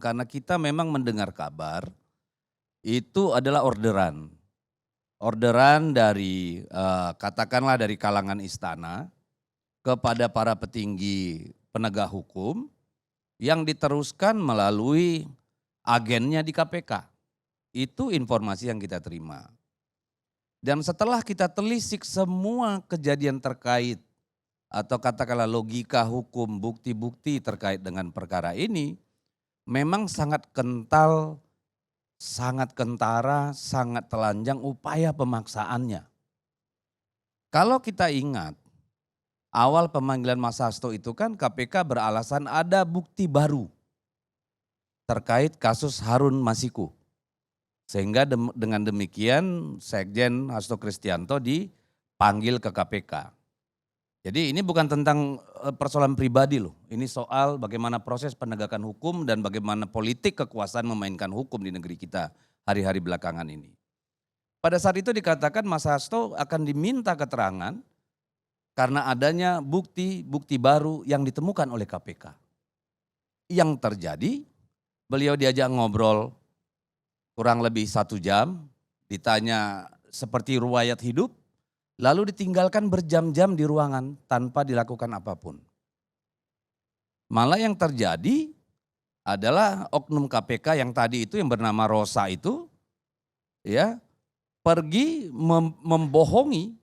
karena kita memang mendengar kabar itu adalah orderan. Orderan dari katakanlah dari kalangan istana kepada para petinggi penegak hukum yang diteruskan melalui agennya di KPK. Itu informasi yang kita terima. Dan setelah kita telisik semua kejadian terkait atau katakanlah logika hukum, bukti-bukti terkait dengan perkara ini, memang sangat kental, sangat kentara, sangat telanjang upaya pemaksaannya. Kalau kita ingat, awal pemanggilan Mas Hasto itu kan KPK beralasan ada bukti baru terkait kasus Harun Masiku. Sehingga dengan demikian Sekjen Hasto Kristianto dipanggil ke KPK. Jadi ini bukan tentang persoalan pribadi loh, ini soal bagaimana proses penegakan hukum dan bagaimana politik kekuasaan memainkan hukum di negeri kita hari-hari belakangan ini. Pada saat itu dikatakan Mas Hasto akan diminta keterangan karena adanya bukti-bukti baru yang ditemukan oleh KPK. Yang terjadi, beliau diajak ngobrol kurang lebih 1 jam, ditanya seperti riwayat hidup, lalu ditinggalkan berjam-jam di ruangan tanpa dilakukan apapun. Malah yang terjadi adalah oknum KPK yang tadi itu yang bernama Rosa itu ya pergi membohongi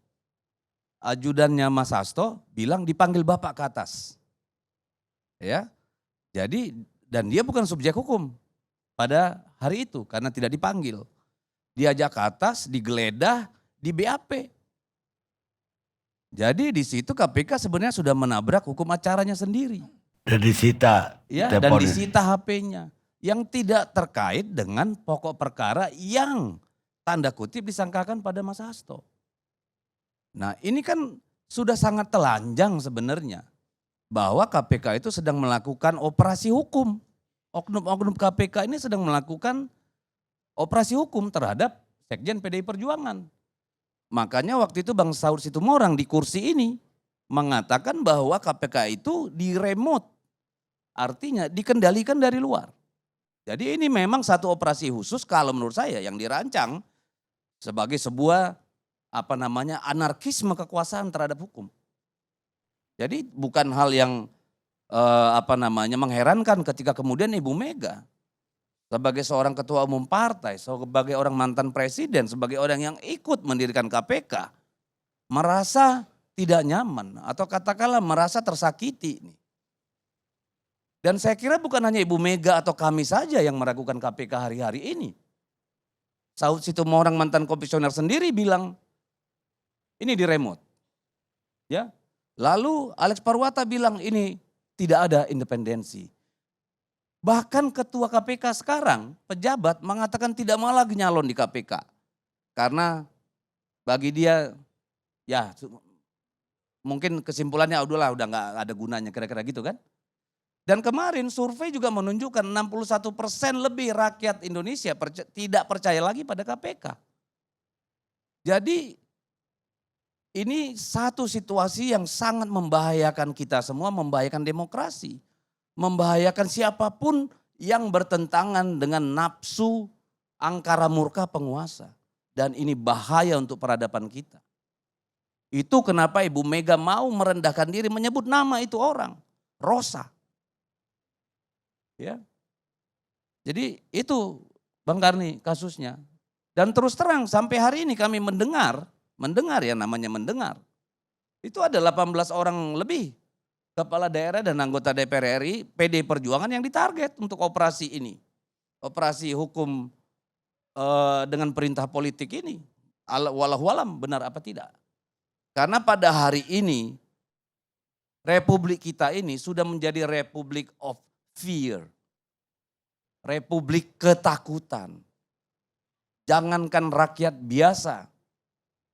ajudannya Mas Hasto, bilang dipanggil Bapak ke atas. Ya. Jadi dan dia bukan subjek hukum pada hari itu karena tidak dipanggil. Diajak ke atas, digeledah, di BAP. Jadi di situ KPK sebenarnya sudah menabrak hukum acaranya sendiri. Dan disita. Ya, dan disita HP-nya. Yang tidak terkait dengan pokok perkara yang tanda kutip disangkakan pada Mas Hasto. Nah ini kan sudah sangat telanjang sebenarnya. Bahwa KPK itu sedang melakukan operasi hukum. Oknum-oknum KPK ini sedang melakukan operasi hukum terhadap Sekjen PDI Perjuangan. Makanya waktu itu Bang Saud Situmorang di kursi ini mengatakan bahwa KPK itu di-remote. Artinya dikendalikan dari luar. Jadi ini memang satu operasi khusus kalau menurut saya yang dirancang sebagai sebuah anarkisme kekuasaan terhadap hukum. Jadi bukan hal yang mengherankan ketika kemudian Ibu Mega sebagai seorang ketua umum partai, sebagai orang mantan presiden, sebagai orang yang ikut mendirikan KPK, merasa tidak nyaman atau katakanlah merasa tersakiti. Dan saya kira bukan hanya Ibu Mega atau kami saja yang meragukan KPK hari-hari ini. Saud Situmorang mantan komisioner sendiri bilang ini di-remote. Ya. Lalu Alex Parwata bilang ini tidak ada independensi. Bahkan ketua KPK sekarang, pejabat mengatakan tidak mau lagi nyalon di KPK. Karena bagi dia, ya mungkin kesimpulannya udah gak ada gunanya kira-kira gitu kan. Dan kemarin survei juga menunjukkan 61% lebih rakyat Indonesia tidak percaya lagi pada KPK. Jadi ini satu situasi yang sangat membahayakan kita semua, membahayakan demokrasi. Membahayakan siapapun yang bertentangan dengan nafsu angkara murka penguasa. Dan ini bahaya untuk peradaban kita. Itu kenapa Ibu Mega mau merendahkan diri menyebut nama itu orang, Rosa. Ya. Jadi itu Bang Karni kasusnya. Dan terus terang sampai hari ini kami mendengar ya namanya mendengar. Itu ada 18 orang lebih kepala daerah dan anggota DPR RI PDI Perjuangan yang ditarget untuk operasi ini. Operasi hukum dengan perintah politik ini. Wallahualam benar apa tidak. Karena pada hari ini Republik kita ini sudah menjadi Republic of Fear. Republik ketakutan. Jangankan rakyat biasa.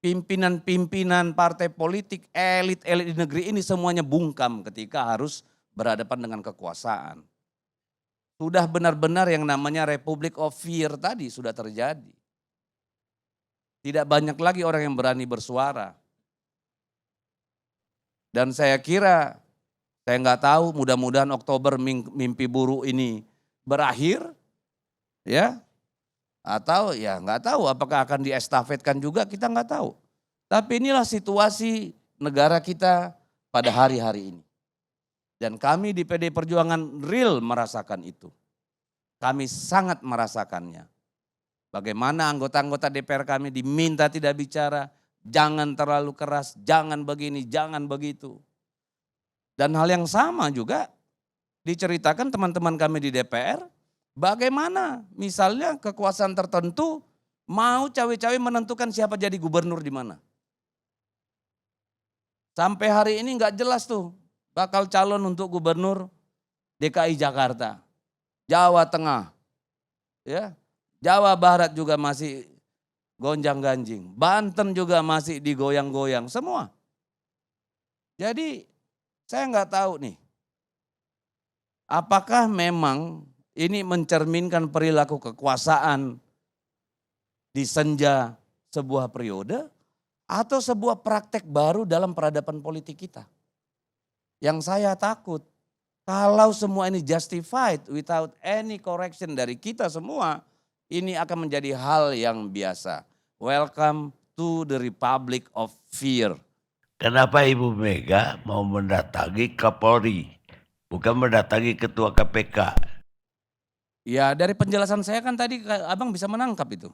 Pimpinan-pimpinan partai politik, elit-elit di negeri ini semuanya bungkam ketika harus berhadapan dengan kekuasaan. Sudah benar-benar yang namanya Republic of Fear tadi sudah terjadi. Tidak banyak lagi orang yang berani bersuara. Dan saya kira, saya nggak tahu mudah-mudahan Oktober mimpi buruk ini berakhir, ya, atau ya nggak tahu apakah akan diestafetkan juga, kita nggak tahu. Tapi inilah situasi negara kita pada hari-hari ini. Dan kami di PD Perjuangan real merasakan itu. Kami sangat merasakannya. Bagaimana anggota-anggota DPR kami diminta tidak bicara, jangan terlalu keras, jangan begini, jangan begitu. Dan hal yang sama juga diceritakan teman-teman kami di DPR, bagaimana misalnya kekuasaan tertentu mau cawe-cawe menentukan siapa jadi gubernur di mana. Sampai hari ini nggak jelas tuh bakal calon untuk gubernur DKI Jakarta, Jawa Tengah, ya, Jawa Barat juga masih gonjang-ganjing, Banten juga masih digoyang-goyang semua. Jadi saya nggak tahu nih, apakah memang ini mencerminkan perilaku kekuasaan di senja sebuah periode atau sebuah praktek baru dalam peradaban politik kita. Yang saya takut, kalau semua ini justified without any correction dari kita semua, ini akan menjadi hal yang biasa. Welcome to the Republic of Fear. Kenapa Ibu Mega mau mendatangi Kapolri, bukan mendatangi Ketua KPK? Ya dari penjelasan saya kan tadi abang bisa menangkap itu.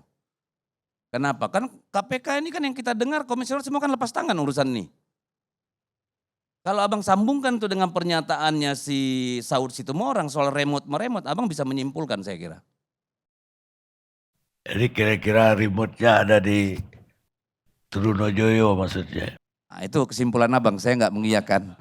Kenapa? Kan KPK ini kan yang kita dengar komisioner semua kan lepas tangan urusan ini. Kalau abang sambungkan tuh dengan pernyataannya si Saud Situmorang soal remote-meremot, abang bisa menyimpulkan saya kira. Jadi kira-kira remote-nya ada di Trunojoyo maksudnya. Nah, itu kesimpulan abang, saya nggak mengiyakan.